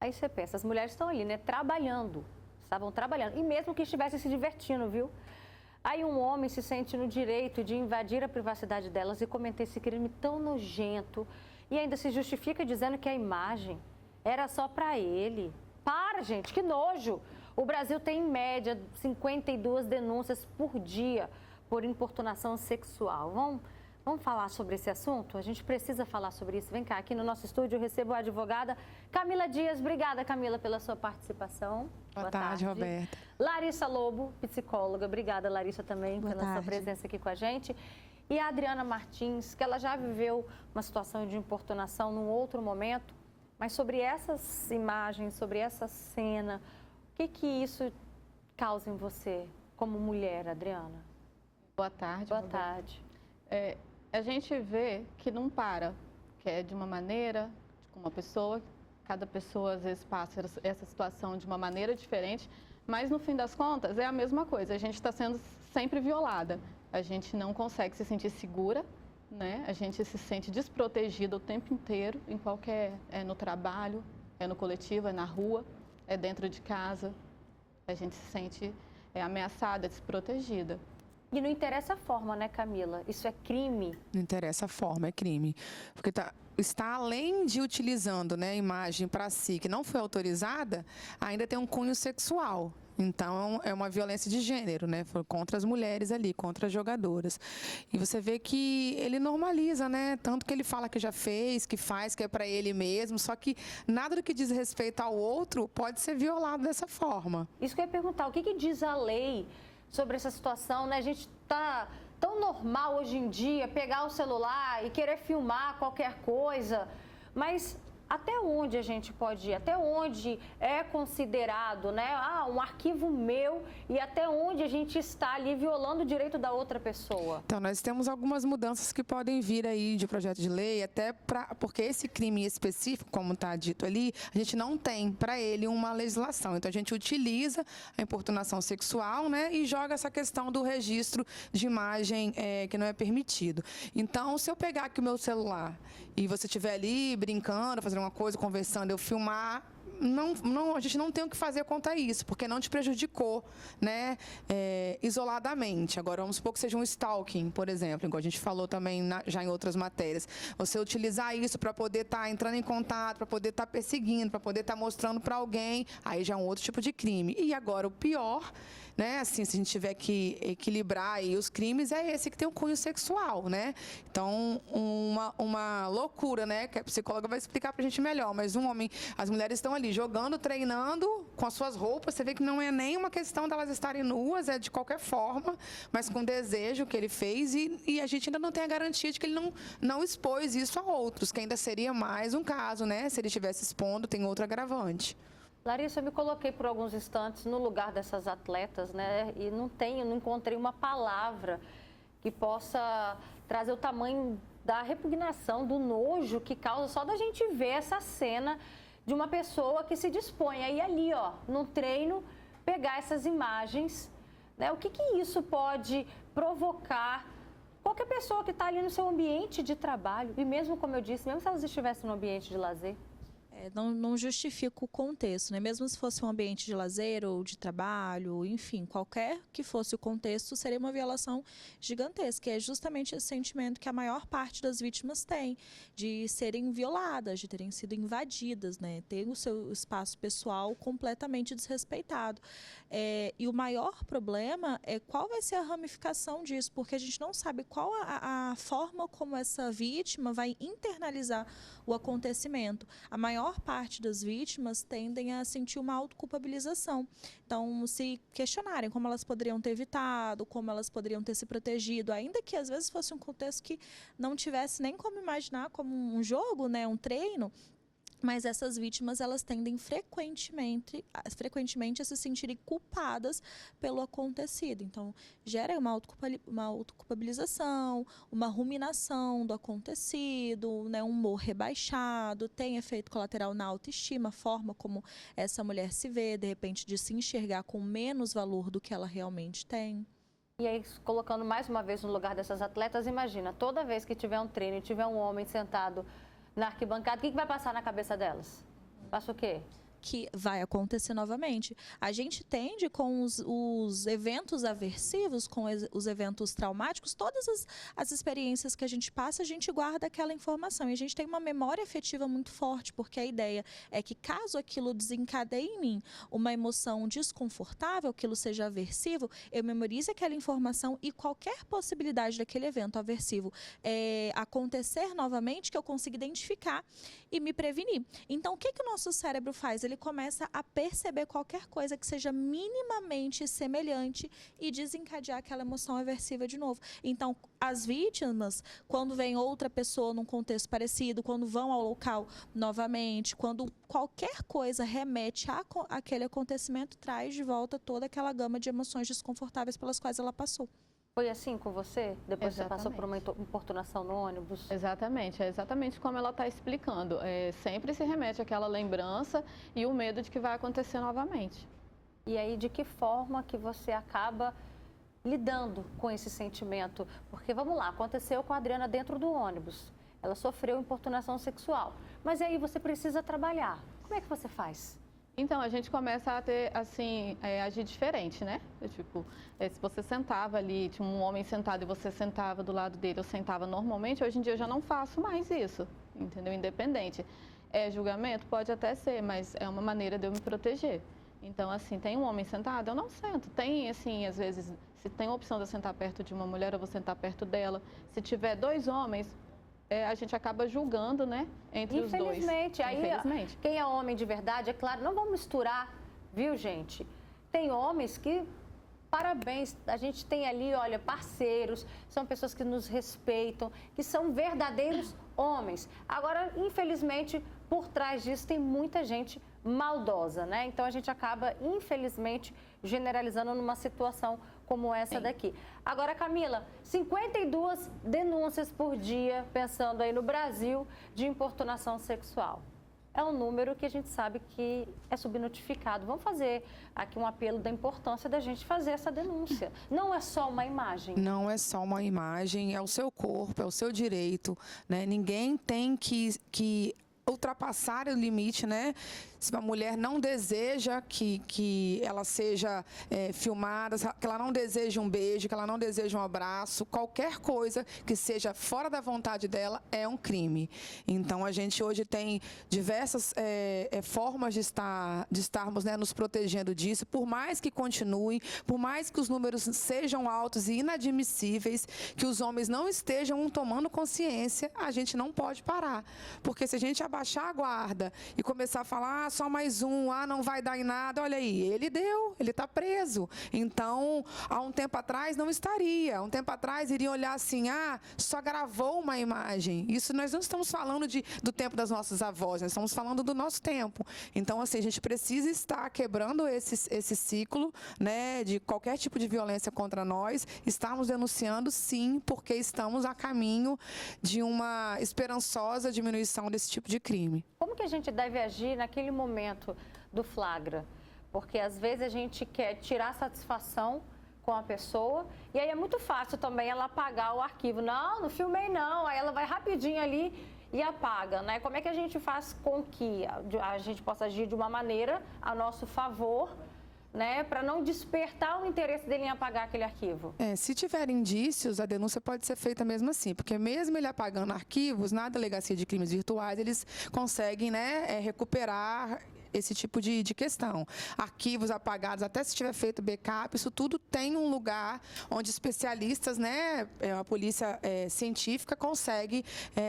Aí você pensa, as mulheres estão ali, né, trabalhando, estavam trabalhando, e mesmo que estivessem se divertindo, viu? Aí um homem se sente no direito de invadir a privacidade delas e cometer esse crime tão nojento e ainda se justifica dizendo que a imagem era só para ele. Para, gente, que nojo! O Brasil tem, em média, 52 denúncias por dia por importunação sexual. Vamos falar sobre esse assunto? A gente precisa falar sobre isso. Vem cá, aqui no nosso estúdio eu recebo a advogada Camila Dias. Obrigada, Camila, pela sua participação. Boa tarde, Roberta. Larissa Lobo, psicóloga. Obrigada, Larissa, também pela sua presença aqui com a gente. E a Adriana Martins, que ela já viveu uma situação de importunação num outro momento, mas sobre essas imagens, sobre essa cena, o que isso causa em você como mulher, Adriana? Boa tarde. Boa tarde. A gente vê que não para, que é de uma maneira, com uma pessoa, cada pessoa às vezes passa essa situação de uma maneira diferente, mas no fim das contas é a mesma coisa, a gente está sendo sempre violada, a gente não consegue se sentir segura, né? A gente se sente desprotegida o tempo inteiro, em qualquer, no trabalho, no coletivo, na rua, dentro de casa, a gente se sente ameaçada, desprotegida. E não interessa a forma, né, Camila? Isso é crime? Não interessa a forma, é crime. Porque está além de utilizando, né, a imagem para si, que não foi autorizada, ainda tem um cunho sexual. Então, é uma violência de gênero, né? Contra as mulheres ali, contra as jogadoras. E você vê que ele normaliza, né? Tanto que ele fala que já fez, que faz, que é para ele mesmo. Só que nada do que diz respeito ao outro pode ser violado dessa forma. Isso que eu ia perguntar, o que diz a lei sobre essa situação, né? A gente está tão normal hoje em dia pegar o celular e querer filmar qualquer coisa, mas até onde a gente pode ir? Até onde é considerado, né? Um arquivo meu, e até onde a gente está ali violando o direito da outra pessoa? Então, nós temos algumas mudanças que podem vir aí de projeto de lei, até porque esse crime específico, como está dito ali, a gente não tem para ele uma legislação. Então, a gente utiliza a importunação sexual, né? E joga essa questão do registro de imagem que não é permitido. Então, se eu pegar aqui o meu celular e você estiver ali brincando, fazendo uma coisa, conversando, eu filmar, a gente não tem o que fazer contra isso, porque não te prejudicou, né, isoladamente. Agora, vamos supor que seja um stalking, por exemplo, igual a gente falou também já em outras matérias. Você utilizar isso para poder estar entrando em contato, para poder estar perseguindo, para poder estar mostrando para alguém, aí já é um outro tipo de crime. E agora, o pior, né, assim, se a gente tiver que equilibrar aí os crimes, é esse que tem um cunho sexual, né? Então, uma loucura, né, que a psicóloga vai explicar pra gente melhor, mas as mulheres estão ali jogando, treinando com as suas roupas, você vê que não é nem uma questão delas estarem nuas, é de qualquer forma, mas com desejo que ele fez, e a gente ainda não tem a garantia de que ele não expôs isso a outros, que ainda seria mais um caso, né, se ele estivesse expondo, tem outro agravante. Larissa, eu me coloquei por alguns instantes no lugar dessas atletas, né? E não encontrei uma palavra que possa trazer o tamanho da repugnação, do nojo que causa só da gente ver essa cena de uma pessoa que se dispõe a ir ali, ó, no treino, pegar essas imagens, né? O que isso pode provocar qualquer pessoa que está ali no seu ambiente de trabalho, e mesmo, como eu disse, mesmo se elas estivessem no ambiente de lazer? Não justifica o contexto, né? Mesmo se fosse um ambiente de lazer ou de trabalho, enfim, qualquer que fosse o contexto, seria uma violação gigantesca. É justamente esse sentimento que a maior parte das vítimas tem, de serem violadas, de terem sido invadidas, né? Ter o seu espaço pessoal completamente desrespeitado. E o maior problema é qual vai ser a ramificação disso, porque a gente não sabe qual a forma como essa vítima vai internalizar o acontecimento. A maior parte das vítimas tendem a sentir uma autoculpabilização. Então, se questionarem como elas poderiam ter evitado, como elas poderiam ter se protegido, ainda que às vezes fosse um contexto que não tivesse nem como imaginar como um jogo, né, um treino. Mas essas vítimas, elas tendem frequentemente a se sentirem culpadas pelo acontecido. Então, gera uma autoculpabilização, uma ruminação do acontecido, né, um humor rebaixado, tem efeito colateral na autoestima, a forma como essa mulher se vê, de repente, de se enxergar com menos valor do que ela realmente tem. E aí, colocando mais uma vez no lugar dessas atletas, imagina, toda vez que tiver um treino e tiver um homem sentado na arquibancada, o que vai passar na cabeça delas? Passa o quê? que vai acontecer novamente. A gente tende com os eventos aversivos, com os eventos traumáticos, todas as experiências que a gente passa, a gente guarda aquela informação. E a gente tem uma memória afetiva muito forte, porque a ideia é que caso aquilo desencadeie em mim uma emoção desconfortável, aquilo seja aversivo, eu memorize aquela informação e qualquer possibilidade daquele evento aversivo acontecer novamente, que eu consiga identificar e me prevenir. Então, o que o nosso cérebro faz? Ele começa a perceber qualquer coisa que seja minimamente semelhante e desencadear aquela emoção aversiva de novo. Então, as vítimas, quando vem outra pessoa num contexto parecido, quando vão ao local novamente, quando qualquer coisa remete àquele acontecimento, traz de volta toda aquela gama de emoções desconfortáveis pelas quais ela passou. Foi assim com você? Depois Exatamente. você passou por uma importunação no ônibus? Exatamente, é exatamente como ela está explicando. Sempre se remete àquela lembrança e o medo de que vai acontecer novamente. E aí, de que forma que você acaba lidando com esse sentimento? Porque, vamos lá, aconteceu com a Adriana dentro do ônibus. Ela sofreu importunação sexual. Mas aí você precisa trabalhar. Como é que você faz? Então, a gente começa a ter, assim, agir diferente, né? Se você sentava ali, tinha um homem sentado e você sentava do lado dele, eu sentava normalmente, hoje em dia eu já não faço mais isso, entendeu? Independente. Julgamento? Pode até ser, mas é uma maneira de eu me proteger. Então, assim, tem um homem sentado, eu não sento. Tem, assim, às vezes, se tem a opção de eu sentar perto de uma mulher, eu vou sentar perto dela. Se tiver 2 homens, a gente acaba julgando, né, entre os dois. Infelizmente. Aí, quem é homem de verdade, é claro, não vamos misturar, viu, gente? Tem homens que, parabéns, a gente tem ali, olha, parceiros, são pessoas que nos respeitam, que são verdadeiros homens. Agora, infelizmente, por trás disso tem muita gente maldosa, né? Então, a gente acaba, infelizmente, generalizando numa situação como essa daqui. Agora, Camila, 52 denúncias por dia, pensando aí no Brasil, de importunação sexual. É um número que a gente sabe que é subnotificado. Vamos fazer aqui um apelo da importância da gente fazer essa denúncia. Não é só uma imagem. Não é só uma imagem, é o seu corpo, é o seu direito, né? Ninguém tem que ultrapassar o limite, né? Se uma mulher não deseja que ela seja filmada, que ela não deseja um beijo, que ela não deseja um abraço, qualquer coisa que seja fora da vontade dela é um crime. Então, a gente hoje tem diversas formas de estarmos, né, nos protegendo disso, por mais que continue, por mais que os números sejam altos e inadmissíveis, que os homens não estejam tomando consciência, a gente não pode parar. Porque se a gente abaixar a guarda e começar a falar, só mais um, não vai dar em nada, olha aí, ele está preso. Então, há um tempo atrás não estaria, há um tempo atrás iriam olhar assim, só gravou uma imagem. Isso nós não estamos falando do tempo das nossas avós, nós estamos falando do nosso tempo. Então, assim, a gente precisa estar quebrando esse ciclo, né, de qualquer tipo de violência contra nós, estarmos denunciando, sim, porque estamos a caminho de uma esperançosa diminuição desse tipo de crime. Como que a gente deve agir naquele momento do flagra? Porque às vezes a gente quer tirar satisfação com a pessoa e aí é muito fácil também ela apagar o arquivo. Não filmei não, aí ela vai rapidinho ali e apaga, né? Como é que a gente faz com que a gente possa agir de uma maneira a nosso favor, né, para não despertar o interesse dele em apagar aquele arquivo? Se tiver indícios, a denúncia pode ser feita mesmo assim, porque mesmo ele apagando arquivos, na Delegacia de Crimes Virtuais, eles conseguem, né, recuperar esse tipo de questão. Arquivos apagados, até se tiver feito backup, isso tudo tem um lugar onde especialistas, né, a polícia científica consegue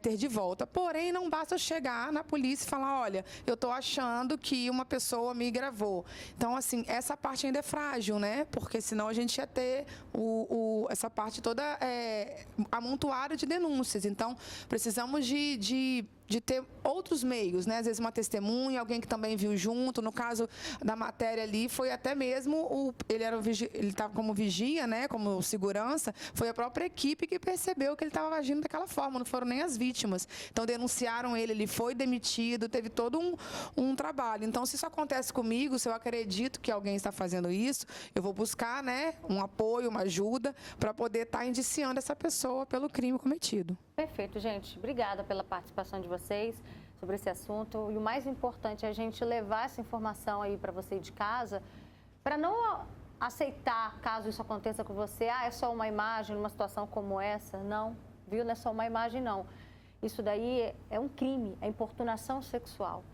ter de volta. Porém, não basta chegar na polícia e falar, olha, eu estou achando que uma pessoa me gravou. Então, assim, essa parte ainda é frágil, né? Porque senão a gente ia ter essa parte toda amontoada de denúncias. Então, precisamos de ter outros meios, né? Às vezes uma testemunha, alguém que também viu junto. No caso da matéria ali, foi até mesmo ele estava como vigia, né? Como segurança. Foi a própria equipe que percebeu que ele estava agindo daquela forma. Não foram nem as vítimas. Então denunciaram ele foi demitido, teve todo um trabalho. Então, se isso acontece comigo, se eu acredito que alguém está fazendo isso, eu vou buscar, né, um apoio, uma ajuda para poder estar indiciando essa pessoa pelo crime cometido. Perfeito, gente. Obrigada pela participação de vocês. sobre esse assunto. E o mais importante é a gente levar essa informação aí para você de casa, para não aceitar, caso isso aconteça com você, é só uma imagem numa situação como essa. Não, viu? Não é só uma imagem, não. Isso daí é um crime, é importunação sexual.